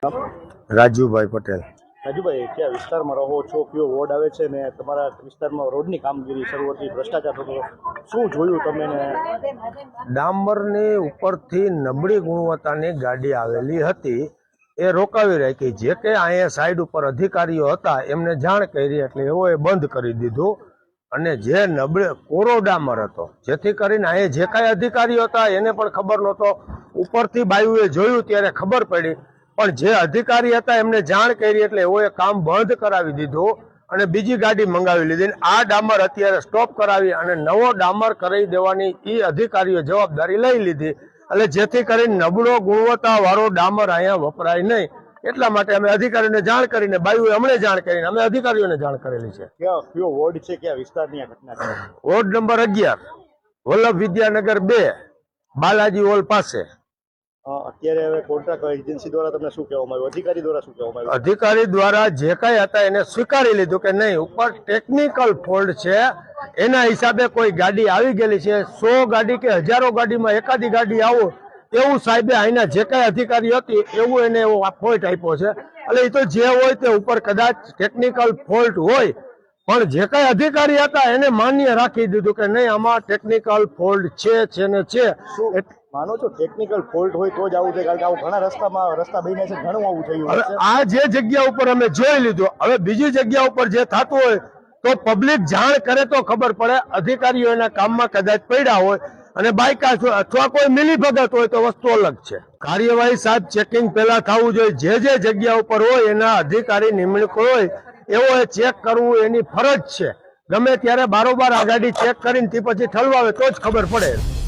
રાજુભાઈ પટેલ। રાજુભાઈ, ક્યાં વિસ્તારમાં રહો છો, કયો વોર્ડ આવે છે ને તમારા વિસ્તારમાં રોડની કામગીરી શરૂ હતી, ભ્રષ્ટાચાર થતો, શું જોયું તમે? ને ડામરની ઉપરથી નબળી ગુણવત્તાની ગાડી આવેલી હતી, એ રોકાવી રાખી। જે કે અહીંયા સાઈડ ઉપર અધિકારીઓ હતા એમને જાણ કરી એટલે એઓએ બંધ કરી દીધું। અને જે કોરો ડામર હતો, જેથી કરીને અહીંયા જે કાંઈ અધિકારીઓ હતા એને પણ ખબર નહોતો, ઉપરથી બાયુએ જોયું ત્યારે ખબર પડી, પણ જે અધિકારી હતા એમને જાણ કરી એટલે એઓએ કામ બંધ કરાવી દીધું અને બીજી ગાડી મંગાવી લીધી। આ ડામર અત્યારે સ્ટોપ કરાવી અને નવો ડામર કરાવી દેવાની એ અધિકારીઓ જવાબદારી લઈ લીધી, એટલે જેથી કરીને નબળો ગુણવત્તા વાળો ડામર અહીંયા વપરાય નહીં। એટલા માટે અમે અધિકારીઓને જાણ કરીને, બાયુએ અમને જાણ કરીને અમે અધિકારીઓને જાણ કરેલી છે। કયો વોર્ડ છે, કયા વિસ્તારની આ ઘટના છે? Ward number 11, Vallabh Vidyanagar 2, Balaji hall પાસે। અત્યારે હવે કોન્ટ્રાક્ટ એજન્સી દ્વારા તમને શું કહેવામાં આવ્યું, અધિકારી દ્વારા શું કહેવામાં આવ્યું? અધિકારી દ્વારા જે કાંઈ હતા એને સ્વીકારી લીધું કે નહીં, ઉપર ટેકનિકલ ફોલ્ટ છે, એના હિસાબે કોઈ ગાડી આવી ગયેલી છે। 100 ગાડી કે હજારો ગાડીમાં એકાદી ગાડી આવો એવું સાહેબે અહીંના જે કાંઈ અધિકારી હતી એવું એને એવો ફોલ્ટ આપ્યો છે। એટલે એ તો જે હોય તે ઉપર કદાચ ટેકનિકલ ફોલ્ટ હોય, પણ જે કાંઈ અધિકારી હતા એને માન્ય રાખી દીધું કે નહીં, આમાં ટેકનિકલ ફોલ્ટ છે ને છે। માનો છો ટેકનિકલ ફોલ્ટ હોય તો જ આવું થાય? કારણ કે આવું ઘણા રસ્તા બન્યા છે, ઘણું આવું થયું હવે આ જે જગ્યા ઉપર અમે જોઈ લીધું, હવે બીજી જગ્યા ઉપર જે થતું હોય તો પબ્લિક જાણ કરે તો ખબર પડે। અધિકારીઓ એના કામમાં કદાચ પડ્યા હોય અને બાયકાસ અથવા કોઈ મિલીભગત હોય તો વસ્તુ અલગ છે। કાર્યવાહી સાહેબ ચેકિંગ પહેલા થવું જોઈએ। જે જગ્યા ઉપર હોય એના અધિકારી નિમણૂક હોય એવો ચેક કરવું એની ફરજ છે। ગમે ત્યારે બારોબાર આ ગાડી ચેક કરીને પછી ઠલવાવે તો જ ખબર પડે।